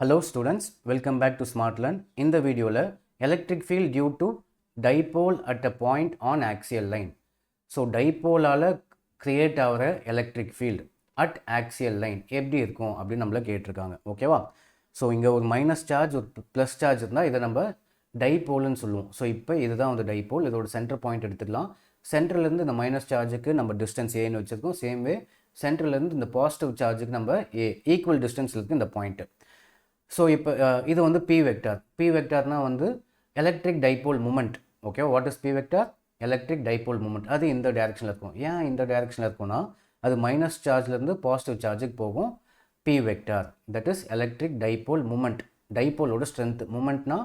Hello students, welcome back to SmartLearn. In the video, electric field due to dipole at a point on axial line. So dipole create our electric field at axial line. எப்படி இருக்கும் அப்படி நம்மள கேட்டிருக்காங்க. ஓகேவா? So இங்கே ஒரு minus charge ஒரு plus charge இருந்தால் இதை நம்ம டைபோல்னு சொல்லுவோம். ஸோ இப்போ இதுதான் வந்து டைபோல். இதோட சென்டர் பாயிண்ட் எடுத்துக்கலாம். சென்டர்லேருந்து இந்த மைனஸ் சார்ஜுக்கு நம்ம டிஸ்டன்ஸ் ஏன்னு வச்சுருக்கோம். சேம் வே சென்டர்லேருந்து இந்த பாசிட்டிவ் சார்ஜுக்கு நம்ம ஈக்குவல் டிஸ்டன்ஸில் இருக்குது இந்த பாயிண்ட்டு. ஸோ இப்போ இது வந்து பி வெக்டார். பி வெக்டார்னால் வந்து electric dipole moment. Okay, what is B vector? Electric dipole moment. அது இந்த டைரெக்ஷனில் இருக்கும். ஏன் இந்த டைரெக்ஷனில் இருக்கும்னா அது மைனஸ் சார்ஜ்லேருந்து பாசிட்டிவ் சார்ஜுக்கு போகும். P vector that is electric dipole moment. டைபோலோட ஸ்ட்ரென்த், மூமெண்ட்னா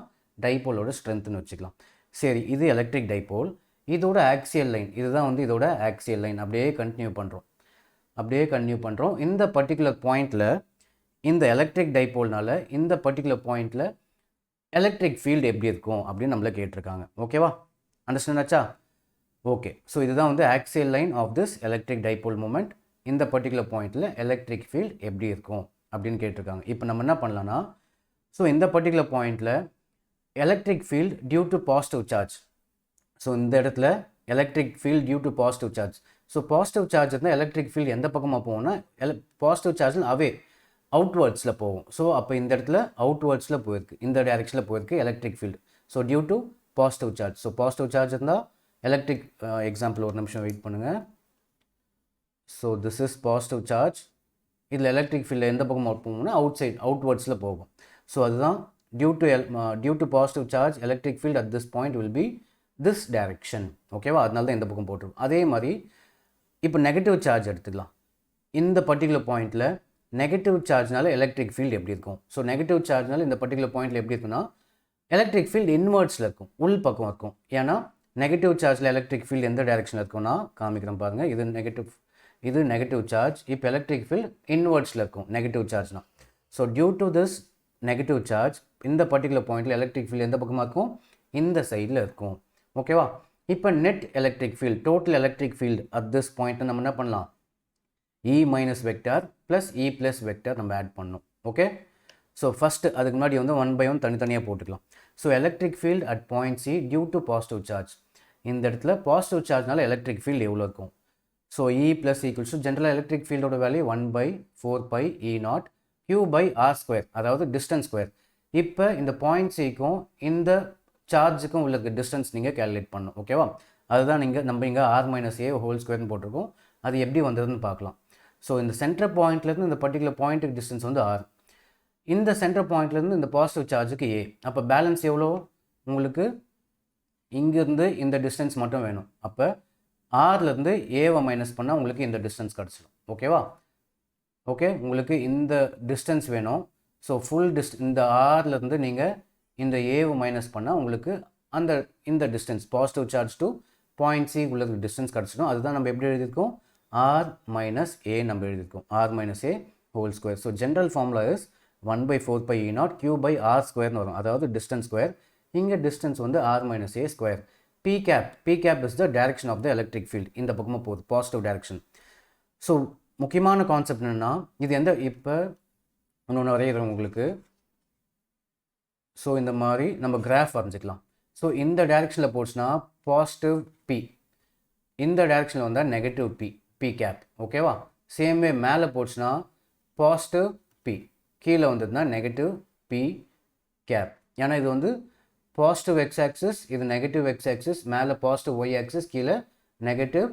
டைபோலோட ஸ்ட்ரென்த்னு வச்சுக்கலாம். சரி, இது எலக்ட்ரிக் டைபோல். இதோட ஆக்சியல் லைன், இதுதான் வந்து இதோட ஆக்சியல் லைன். அப்படியே கண்டினியூ பண்ணுறோம். இந்த பர்டிகுலர் பாயிண்டில் இந்த எலக்ட்ரிக் டைபோல்னால இந்த பர்டிகுலர் பாயிண்டில் எலக்ட்ரிக் ஃபீல்டு எப்படி இருக்கும் அப்படின்னு நம்மளை கேட்டிருக்காங்க. ஓகேவா? அண்டர்ஸ்டாண்ட் ஆச்சா? ஓகே, ஸோ இதுதான் வந்து axial line of this electric dipole moment. இந்த பர்டிகுலர் பாயிண்டில் எலக்ட்ரிக் ஃபீல்டு எப்படி இருக்கும் அப்படின்னு கேட்டிருக்காங்க. இப்போ நம்ம என்ன பண்ணலான்னா, ஸோ இந்த பர்டிகுலர் பாயிண்டில் electric field due to positive charge. So இந்த இடத்துல electric field due to positive charge. So positive charge இருந்தால் எலக்ட்ரிக் ஃபீல்டு எந்த பக்கமாக போகும்னா பாசிட்டிவ் சார்ஜில் அவே அவுட்வர்ட்ஸில் போகும். ஸோ அப்போ இந்த இடத்துல அவுட்வர்ட்ஸில் போயிருக்கு, இந்த டைரெக்ஷனில் போயிருக்கு electric field. So due to positive charge. So positive charge இருந்தால் எலக்ட்ரிக் எக்ஸாம்பிள் ஒரு நிமிஷம் வெயிட் பண்ணுங்கள். So this is positive charge. இதில் எலக்ட்ரிக் ஃபீல்டு எந்த பக்கமாக போகும்னா அவுட்வர்ட்ஸில் போகும். ஸோ அதுதான் due to positive charge electric field at this point will be this direction. ஓகேவா? அதனால தான் இந்த பக்கம் போட்டுருக்கும். அதே மாதிரி இப்போ நெகட்டிவ் சார்ஜ் எடுத்துக்கலாம். இந்த பர்டிகுலர் பாயிண்டில் நெகட்டிவ் சார்ஜ்னால எலக்ட்ரிக் ஃபீல்டு எப்படி இருக்கும்? ஸோ நெகட்டிவ் சார்ஜ்னால இந்த பர்டிகுலர் பாயிண்டில் எப்படி இருக்குன்னா எலக்ட்ரிக் ஃபீல்டு இன்வர்ட்ஸில் இருக்கும், உள் பக்கம் இருக்கும். ஏன்னா நெகட்டிவ் சார்ஜில் எலக்ட்ரிக் ஃபீல்டு எந்த டைரெக்ஷனில் இருக்கும்னா காமிக்கிறேன் பாருங்கள். இது நெகட்டிவ் சார்ஜ். இப்போ எலக்ட்ரிக் ஃபீல்டு இன்வர்ட்ஸில் இருக்கும் நெகட்டிவ் சார்ஜ்னால். So due to this negative charge இந்த பர்டிகுலர் பாயிண்டில் எலக்ட்ரிக் ஃபீல்டு எந்த பக்கமாக இருக்கும்? இந்த சைடில் இருக்கும். ஓகேவா? இப்போ net electric field, total electric field at this point நம்ம என்ன பண்ணலாம்? E minus vector plus E plus vector நம்ம ஆட் பண்ணணும். ஓகே, ஸோ ஃபஸ்ட்டு அதுக்கு முன்னாடி வந்து 1 by 1 தனித்தனியாக போட்டுக்கலாம். So electric field at point C due to positive charge. இந்த இடத்துல பாசிட்டிவ் சார்ஜ்னால எலக்ட்ரிக் ஃபீல்டு எவ்வளோ இருக்கும்? So E plus equals to ஜென்ரலாக எலக்ட்ரிக் ஃபீல்டோட வேல்யூ 1/4 E நாட் Q/r², அதாவது டிஸ்டன்ஸ் ஸ்கொயர். இப்போ இந்த பாயிண்ட் சிக்கும் இந்த சார்ஜுக்கும் உள்ள டிஸ்டன்ஸ் நீங்கள் கேல்குலேட் பண்ணணும். ஓகேவா? அதுதான் நம்ம இங்கே r-a² போட்டிருக்கோம். அது எப்படி வந்ததுன்னு பார்க்கலாம். ஸோ இந்த சென்டர் பாயிண்ட்லேருந்து இந்த பர்டிகுலர் பாயிண்ட்டுக்கு டிஸ்டன்ஸ் வந்து ஆர். இந்த சென்டர் பாயிண்ட்லேருந்து இந்த பாசிட்டிவ் சார்ஜுக்கு ஏ. அப்போ பேலன்ஸ் எவ்வளோ உங்களுக்கு? இங்கேருந்து இந்த டிஸ்டன்ஸ் மட்டும் வேணும். அப்போ ஆர்லேருந்து ஏவை மைனஸ் பண்ணால் உங்களுக்கு இந்த டிஸ்டன்ஸ் கிடச்சிடும். ஓகேவா? ஓகே, உங்களுக்கு இந்த டிஸ்டன்ஸ் வேணும். ஸோ இந்த ஆர்லேருந்து நீங்கள் இந்த ஏவை மைனஸ் பண்ணால் உங்களுக்கு இந்த distance positive charge to point C உள்ளதுக்கு டிஸ்டன்ஸ் கிடச்சிடும். அதுதான் நம்ம எப்படி எழுதியிருக்கோம்? r minus a நம்ம எழுதியிருக்கோம், r-a². So general formula is 1/4 E0 Q/r² வரும், அதாவது டிஸ்டன்ஸ் ஸ்கொயர். இங்கே டிஸ்டன்ஸ் வந்து r-a². P cap is the direction of the electric field. இந்த பக்கமாக போகுது, பாசிட்டிவ் டைரக்ஷன். ஸோ முக்கியமான கான்செப்ட் என்னென்னா இது இப்போ இன்னொன்று வரைகிறோம் உங்களுக்கு. ஸோ இந்த மாதிரி நம்ம கிராஃப் வரைஞ்சிக்கலாம். ஸோ இந்த டைரக்ஷனில் போச்சுன்னா பாசிட்டிவ் P, இந்த டைரக்ஷனில் வந்தால் நெகட்டிவ் P கேப். ஓகேவா? சேம் வே மேலே போச்சுன்னா பாசிட்டிவ் P, கீழே வந்ததுன்னா நெகட்டிவ் P கேப். ஏன்னா இது வந்து பாசிட்டிவ் எக்ஸ் ஆக்சிஸ், இது நெகட்டிவ் எக்ஸ் ஆக்சிஸ், மேலே பாசிட்டிவ் ஒய் ஆக்சிஸ், கீழே நெகட்டிவ்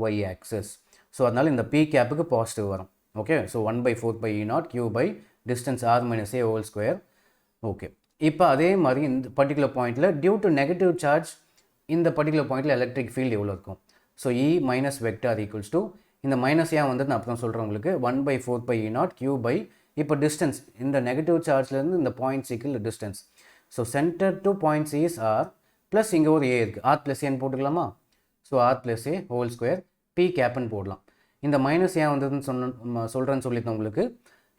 ஒய் ஆக்சிஸ். ஸோ அதனால் இந்த P கேப்புக்கு பாசிட்டிவ் வரும். Okay, so 1/4 E0 Q/distance r-a². Okay, இப்போ அதே மாதிரி இந்த பர்டிகுலர் பாயிண்டில் டியூ டு நெகட்டிவ் சார்ஜ் இந்த பர்டிகுலர் பாயிண்டில் எலக்ட்ரிக் ஃபீல்டு எவ்வளோ இருக்கும்? So E minus vector equals to, இந்த மைனஸ் ஏன் வந்து நான் அப்புறம் சொல்கிறேன் உங்களுக்கு, 1/4 E0 Q/, இப்போ டிஸ்டன்ஸ் இந்த நெகட்டிவ் சார்ஜ்லேருந்து இந்த பாயிண்ட் சிக்கு distance. So centre to point C is R, plus இங்கே ஒரு ஏ இருக்குது, r+a போட்டுக்கலாமா? ஸோ r+a² P கேப்னு போடலாம். இந்த மைனஸ் ஏன் வந்ததுன்னு சொல்கிறேன்னு சொல்லியிருந்தேன் உங்களுக்கு.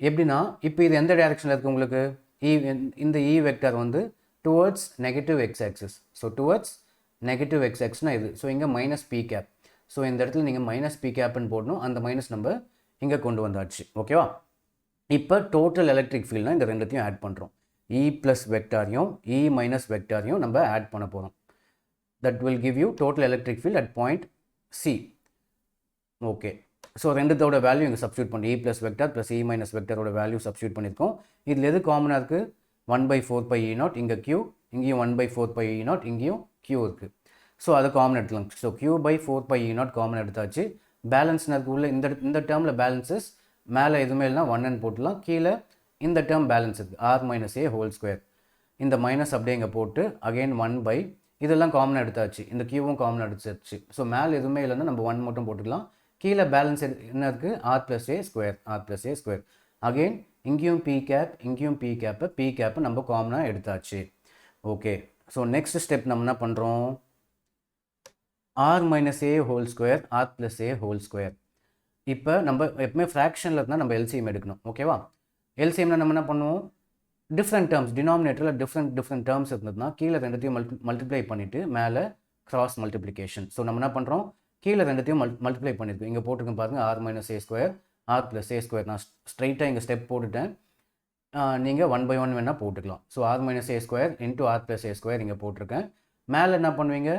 எப்படின்னா இப்போ இது எந்த டைரெக்ஷனில் இருக்குது உங்களுக்கு? இந்த E வெக்டர் வந்து towards negative x axis. So towards negative x ஆக்ஸ்னால் இது. ஸோ இங்கே மைனஸ் P கேப். ஸோ இந்த இடத்துல நீங்கள் மைனஸ் P கேப்னு போடணும். அந்த மைனஸ் நம்ம இங்கே கொண்டு வந்தாச்சு. ஓகேவா? இப்போ டோட்டல் எலக்ட்ரிக் ஃபீல்ட்னா இந்த ரெண்டுத்தையும் ஆட் பண்ணுறோம். E ப்ளஸ் வெக்டாரையும் E மைனஸ் வெக்டாரையும் நம்ம ஆட் பண்ண போகிறோம். That will give you total electric field at point C. Okay, so ரெண்டுத்தோட வேல்யூ இங்கே சப்ஸ்டியூட் பண்ணி E plus vector plus E minus வெக்டாரோட வேல்யூ சப்ஸ்டியூட் பண்ணியிருக்கோம். இதில் எது காமனாக இருக்குது? 1/4πE0 இங்கே Q, இங்கேயும் 1/4πE0, இங்கேயும் Q இருக்குது. ஸோ அதை காமன் எடுத்துக்கலாம். ஸோ Q/4πE0 காமன் எடுத்தாச்சு. பேலன்ஸ்னருக்கு உள்ள இந்த டேர்மில் பேலன்ஸஸ் மேலே எதுவுமே இல்லைனா 1 போட்டுலாம். கீழே இந்த டேர்ம் பேலன்ஸ் இருக்குது r-a². இந்த மைனஸ் அப்படியே இங்கே போட்டு அகெயின் 1/, இதெல்லாம் காமனாக எடுத்தாச்சு. இந்த Qவும் காமனாக எடுத்தாச்சு. ஸோ மேலே எதுவுமே இல்லைன்னா நம்ம 1 மட்டும் போட்டுக்கலாம். கீழே பேலன்ஸ் என்ன இருக்குது? r+a². அகெயின் இங்கேயும் P கேப், இங்கேயும் P கேப்பை நம்ம காமனாக எடுத்தாச்சு. ஓகே, ஸோ நெக்ஸ்ட் ஸ்டெப் நம்ம என்ன பண்ணுறோம்? r-a², இப்போ நம்ம எப்பவுமே ஃப்ராக்ஷனில் இருந்தால் நம்ம எல்சிஎம் எடுக்கணும். ஓகேவா? எல்சிஎம்னா நம்ம என்ன பண்ணுவோம்? டிஃப்ரெண்ட் டேர்ம்ஸ், டினாமினேட்டரில் டிஃப்ரெண்ட் டேர்ம்ஸ் இருந்ததுன்னா கீழே ரெண்டுத்தையும் மல்டிப்ளை பண்ணிவிட்டு மேலே கிராஸ் மல்டிப்ளிகேஷன். ஸோ நம்ம என்ன பண்ணுறோம்? கீழே ரெண்டுத்தையும் மல்டிப்ளை பண்ணியிருக்கோம். இங்கே போட்டிருக்கோம் பாருங்கள், r-a², r+a². நான் ஸ்ட்ரைட்டாக இங்கே ஸ்டெப் போட்டுட்டேன். நீங்கள் 1/1 வேணால் போட்டுக்கலாம். ஸோ r-a² இன்ட்டு r+a² இங்கே போட்டிருக்கேன். மேலே என்ன பண்ணுவீங்க?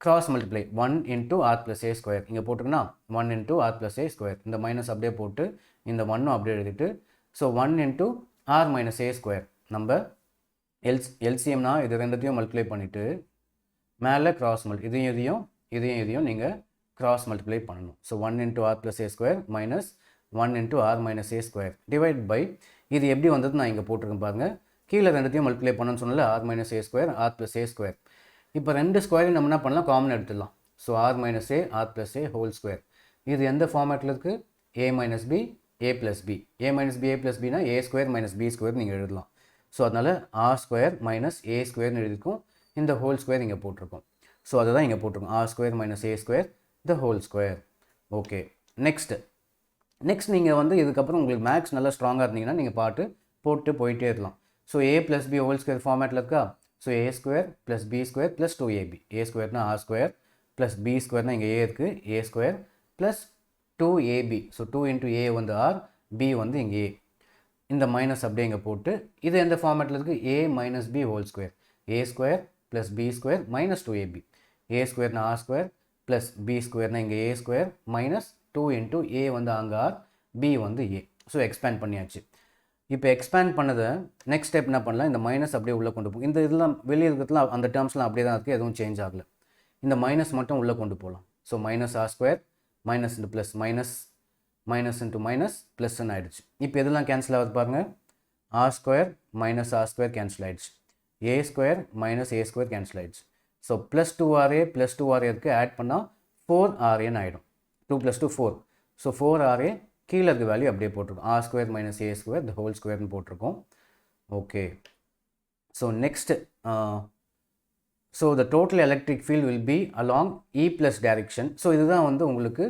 Cross multiply 1 into r+a². இங்கே போட்டிருக்குன்னா 1 இன்ட்டு r+a². இந்த மைனஸ் அப்படியே போட்டு இந்த 1 அப்படியே எழுதிட்டு, ஸோ 1 இன்ட்டு r-a². நம்ம எல்சிஎம்னா இது ரெண்டுத்தையும் மல்டிப்ளை பண்ணிவிட்டு மேலே கிராஸ் இதையும் நீங்கள் கிராஸ் மல்டிப்ளை பண்ணணும். So 1 into r+a² minus 1 into r-a² divide by இது எப்படி வந்தது நான் இங்கே போட்டிருக்கேன் பாருங்கள். கீழே ரெண்டுத்தையும் மல்டிப்ளை பண்ணணும்னு சொன்னால r-a², r+a². இப்போ ரெண்டு ஸ்கொயரையும் நம்ம என்ன பண்ணலாம்? காமன் எடுத்துடலாம். So r-a, r+a². இது எந்த ஃபார்மேட்டில் இருக்குது? a - b, a + b. a - b, a + bனா a² - b² நீங்கள் எழுதலாம். ஸோ அதனால் r² - a² எழுதிருக்கோம். இந்த ஹோல் ஸ்கொயர் இங்கே போட்டிருக்கோம். ஸோ அதை தான் இங்கே போட்டிருக்கோம், r² - a², the whole square. Okay, next நீங்கள் இதுக்கப்புறம் உங்களுக்கு மேக்ஸ் நல்லா ஸ்ட்ராங்காக இருந்தீங்கன்னா நீங்கள் போட்டு போயிட்டே இருக்கலாம். So a + b whole square ஃபார்மேட்டில் இருக்கா? So a² + b² + 2ab. a² r² plus b² இங்கே a இருக்குது, a² plus 2ab. So 2 into a r, b இங்கே a. இந்த மைனஸ் அப்படியே இங்கே போட்டு இது எந்த ஃபார்மேட்டில் இருக்குது? a - b whole square. a² plus b² minus 2ab. a² r² plus b² இங்கே a² மைனஸ் 2 இன்ட்டு a அங்கே r, b a. So expand பண்ணியாச்சு. இப்போ எக்ஸ்பேண்ட் பண்ணதை நெக்ஸ்ட் ஸ்டெப் என்ன பண்ணலாம்? இந்த மைனஸ் அப்படியே உள்ளே கொண்டு போகும். இந்த இதெல்லாம் வெளியே இருக்கிறதுலாம் அந்த டேர்ம்ஸ்லாம் அப்படியே தான் இருக்குது, எதுவும் சேஞ்ச் ஆகலை. இந்த மைனஸ் மட்டும் உள்ளே கொண்டு போகலாம். So -r² minus into plus minus into minus ப்ளஸ்ன்னு ஆகிடுச்சு. இப்போ எதெல்லாம் கேன்சல் ஆகுது பாருங்கள். r² -r² கேன்சல் ஆகிடுச்சு. a² - a² கேன்சல் ஆகிடுச்சு. So plus 2ra plus 2ra இருக்குது, ஆட் பண்ணால் 4raன்னு ஆகிடும். 2 + 2 4. ஸோ 4ra கீழே இருக்க வேல்யூ அப்படியே போட்டிருக்கோம். r² - a² the whole squareன்னு போட்டிருக்கோம். Okay, so next so the total electric field will be along E plus direction. So இதுதான் உங்களுக்கு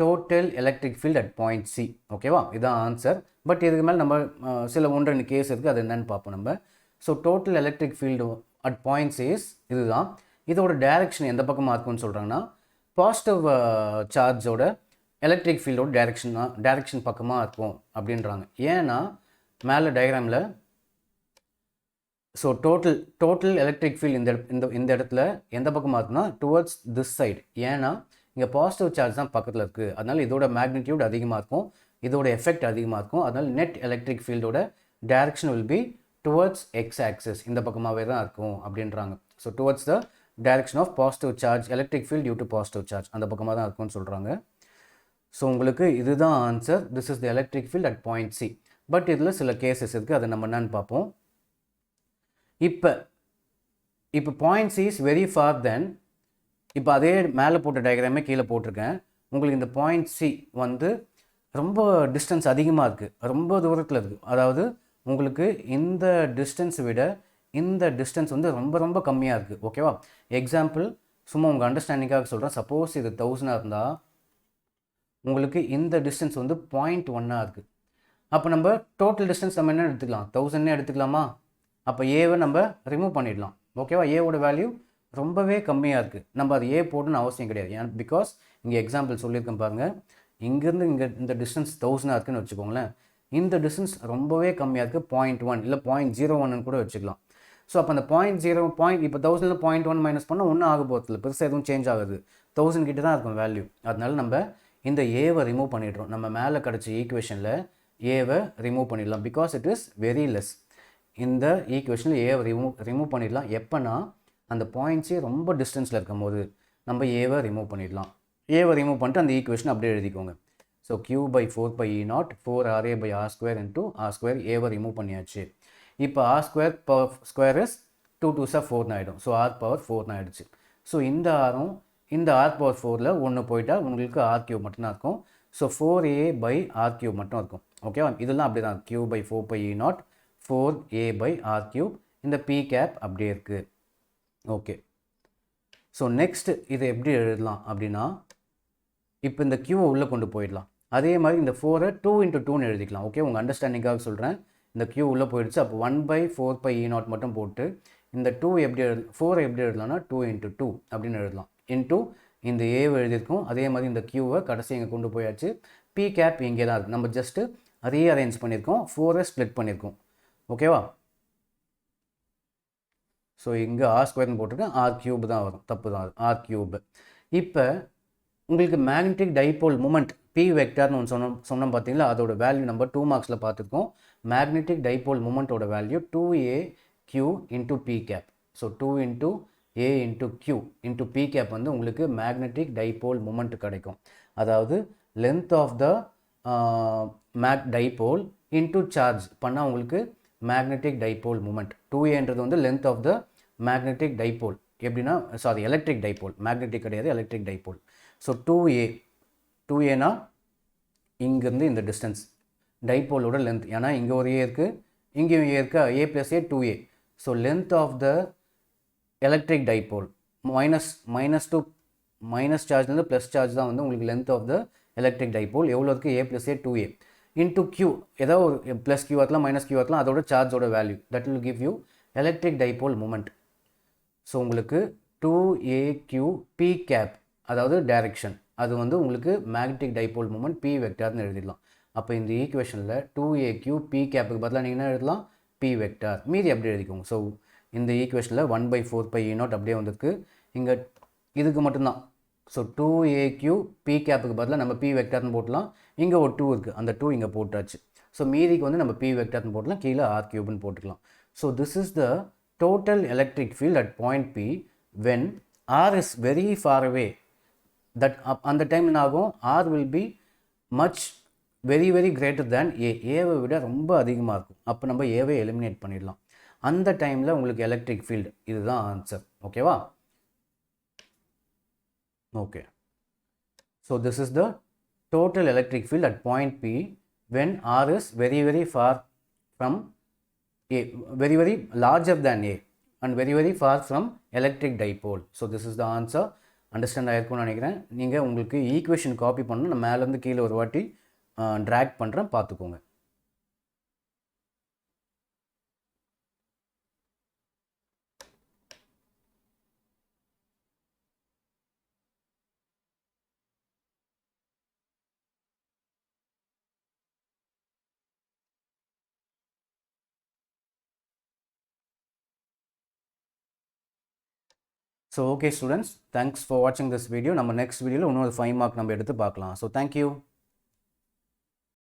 total electric field at point C. ஓகேவா? இதுதான் ஆன்சர். பட் இதுக்கு மேலே நம்ம சில 1-2 கேஸ் இருக்குது, அது என்னன்னு பார்ப்போம் நம்ம. So total electric field at point C is இதுதான். இதோட டைரக்ஷன் எந்த பக்கமாக இருக்குன்னு சொல்கிறாங்கன்னா, பாசிட்டிவ் சார்ஜோட எலக்ட்ரிக் ஃபீல்டோட டைரக்ஷன் பக்கமாக இருக்கும் அப்படின்றாங்க. ஏன்னா மேலே டயக்ராமில் ஸோ டோட்டல் எலக்ட்ரிக் ஃபீல்டு இந்த இடத்துல எந்த பக்கமாக இருக்குன்னா டுவர்ட்ஸ் திஸ் சைடு. ஏன்னா இங்கே பாசிட்டிவ் சார்ஜ் தான் பக்கத்தில் இருக்குது, அதனால் இதோட மேக்னிடியூட் அதிகமாக இருக்கும், இதோட எஃபெக்ட் அதிகமாக இருக்கும். அதனால் நெட் எலக்ட்ரிக் ஃபீல்டோட direction will be towards x axis, இந்த பக்கமாகவே தான் இருக்கும் அப்படின்றாங்க. So towards the direction of positive charge, electric field due to positive charge, அந்த பக்கமாக தான் இருக்கும்னு சொல்கிறாங்க. ஸோ உங்களுக்கு இதுதான் answer. This is the electric field at point C. But இதில் சில கேசஸ் இருக்குது, அதை நம்ம என்னன்னு பார்ப்போம். இப்போ point C is very far then, இப்போ அதே மேலே போட்ட டயக்ராமே கீழே போட்டிருக்கேன். உங்களுக்கு இந்த பாயிண்ட் சி ரொம்ப டிஸ்டன்ஸ் அதிகமாக இருக்குது, ரொம்ப தூரத்தில் இருக்குது. அதாவது உங்களுக்கு இந்த டிஸ்டன்ஸை விட இந்த டிஸ்டன்ஸ் ரொம்ப ரொம்ப கம்மியாக இருக்குது. ஓகேவா? எக்ஸாம்பிள் சும்மா உங்கள் அண்டர்ஸ்டாண்டிங்காக சொல்கிறேன். சப்போஸ் இது 1000 இருந்தால் உங்களுக்கு இந்த டிஸ்டன்ஸ் 0.1 இருக்குது. அப்போ நம்ம டோட்டல் டிஸ்டன்ஸ் நம்ம என்ன எடுத்துக்கலாம்? 1000 எடுத்துக்கலாமா? அப்போ ஏவை நம்ம ரிமூவ் பண்ணிடலாம். ஓகேவா? ஏவோட வேல்யூ ரொம்பவே கம்மியாக இருக்குது, நம்ம அது ஏ போடணும்னு அவசியம் கிடையாது. ஏன்? பிகாஸ் இங்கே எக்ஸாம்பிள் சொல்லியிருக்கேன் பாருங்கள். இங்கேருந்து இங்கே இந்த டிஸ்டன்ஸ் 1000 இருக்குதுன்னு வச்சுக்கோங்களேன். இந்த டிஸ்டன்ஸ் ரொம்பவே கம்மியாக இருக்குது 0.1 இல்லை 0.01 கூட வச்சுக்கலாம். ஸோ அப்போ அந்த 0.0 இப்போ 1000 0.1 மைனஸ் பண்ணால் ஒன்றும் ஆக போகிறது இல்லை, பெருசாக எதுவும் சேஞ்ச் ஆகுது, 1000 கிட்ட தான் இருக்கும் வேல்யூ. அதனால நம்ம இந்த ஏவை ரிமூவ் பண்ணிடுறோம். நம்ம மேலே கிடச்ச ஈக்குவேஷனில் ஏவை ரிமூவ் பண்ணிடலாம் because it is very less. இந்த ஈக்குவேஷனில் ஏவை ரிமூவ் பண்ணிடலாம். எப்போனா அந்த பாயிண்ட்ஸே ரொம்ப டிஸ்டன்ஸில் இருக்கும் போது நம்ம ஏவை ரிமூவ் பண்ணிடலாம். ஏவை ரிமூவ் பண்ணிட்டு அந்த ஈக்குவேஷன் அப்படியே எழுதிக்கோங்க. So q by 4 pi e naught 4ra by r square into r square ஏவை ரிமூவ் பண்ணியாச்சு. இப்போ r square power square is 2 2s 4 ஆகிடும். ஸோ r power 4 ஆகிடுச்சு. ஸோ இந்த ஆரும் இந்த r power 4ல் ஒன்று போயிட்டால் உங்களுக்கு r cube மட்டும்தான் இருக்கும். So 4a by r cube மட்டும் இருக்கும். ஓகேவா? இதெல்லாம் அப்படி தான், q by 4 pi e naught 4a by r cube. இந்த p cap அப்படியே இருக்குது. ஓகே, ஸோ நெக்ஸ்ட் இதை எப்படி எழுதலாம் அப்படின்னா, இப்போ இந்த க்யூவை உள்ளே கொண்டு போயிடலாம். அதே மாதிரி இந்த 4ஐ 2 into 2ன்னு எழுதிக்கலாம். ஓகே, உங்கள் அண்டர்ஸ்டாண்டிங்காக சொல்கிறேன். இந்த க்யூ உள்ளே போயிடுச்சு. அப்போ 1 by 4 pi e naught மட்டும் போட்டு இந்த 2 எப்படி 4 எப்படி எழுதலாம்னா 2 into 2 அப்படின்னு எழுதலாம். இன்டூ இந்த ஏவை எழுதியிருக்கோம். அதே மாதிரி இந்த க்யூவை கடைசி இங்கே கொண்டு போயாச்சு. பி கேப் இங்கே தான் இருக்குது. நம்ம ஜஸ்ட்டு ரீஅரேஞ்ச் பண்ணியிருக்கோம், 4ஐ ஸ்ப்ளிட் பண்ணியிருக்கோம். ஓகேவா? ஸோ இங்கே ஆர் ஸ்கொயர்னு போட்டிருக்கேன், ஆர் கியூப் தான் வரும், தப்பு தான், ஆர் கியூப். இப்போ உங்களுக்கு மேக்னெட்டிக் டைபோல் மூமெண்ட் பி வெக்டார்னு ஒன்று சொன்னோம் பார்த்தீங்களா, அதோட வேல்யூ நம்பர் 2 மார்க்ஸில் பார்த்துருக்கோம். மேக்னெட்டிக் டைபோல் மூமெண்ட்டோட value 2a q into p cap. So 2 into a into q into p cap வந்து உங்களுக்கு மேக்னெட்டிக் டைபோல் மூமெண்ட் கிடைக்கும். அதாவது length of the dipole into charge பண்ணால் உங்களுக்கு மேக்னெட்டிக் டைபோல் மூமெண்ட். 2aன்றது வந்து length of the magnetic dipole. எப்படின்னா sorry, electric dipole, magnetic கிடையாது, எலக்ட்ரிக் டைபோல். ஸோ 2a இங்கேருந்து இந்த டிஸ்டன்ஸ் டைபோலோட லென்த். ஏன்னா இங்கே ஒரு ஏ இருக்குது, இங்கேயும் ஏ இருக்கா, a + a 2a. So length of the electric dipole minus to minus சார்ஜ்லேருந்து ப்ளஸ் சார்ஜ் தான் வந்து உங்களுக்கு length of the electric dipole. எவ்வளோ இருக்குது? a + a 2a into q. ஏதாவது ஒரு ப்ளஸ் q ஆகலாம், மைனஸ் q ஆகலாம், அதோட சார்ஜோட value. That will give you electric dipole moment. So உங்களுக்கு 2aq p கேப், அதாவது டைரக்ஷன், அது வந்து உங்களுக்கு மேக்னெட்டிக் டைபோல் மூமெண்ட் p வெக்டார்னு எழுதிடலாம். அப்போ இந்த ஈக்குவேஷனில் 2aq p கேப்புக்கு பதிலாக நீங்கள் என்ன எழுதலாம்? p vector. மீதி அப்படியே எழுதிக்கோங்க. ஸோ இந்த ஈக்குவேஷனில் 1 by 4 pi e naught அப்படியே வந்திருக்கு. இங்கே இதுக்கு மட்டும்தான். ஸோ 2aq p கேப்புக்கு பதிலாக நம்ம p வெக்டார்னு போட்டலாம். இங்கே ஒரு 2 இருக்குது, அந்த 2 இங்கே போட்டாச்சு. ஸோ மீதிக்கு வந்து நம்ம p வெக்டார்னு போட்டலாம், கீழே r கியூப்னு போட்டுக்கலாம். So this is the total electric field at point P when R is very far away. That அந்த டைம் என்ன ஆகும்? R will be much very greater than A. ஏவை விட ரொம்ப அதிகமாக இருக்கும். அப்போ நம்ம ஏவை எலிமினேட் பண்ணிடலாம். அந்த டைமில் உங்களுக்கு எலக்ட்ரிக் ஃபீல்டு, இதுதான் ஆன்சர். ஓகேவா? Okay, so this is the total electric field at point P when R is very far from A, very larger than A and very far from electric dipole. So this is the answer. Understand ஆகிருக்கும்னு நினைக்கிறேன். நீங்கள் உங்களுக்கு equation copy பண்ணணும், நான் மேலேருந்து கீழே ஒரு வாட்டி ட்ராக் பண்ணுறேன், பார்த்துக்கோங்க. So okay students, thanks for watching this video. நம்ம next videoல இன்னொரு 5 mark நம்ம எடுத்து பார்க்கலாம். So thank you.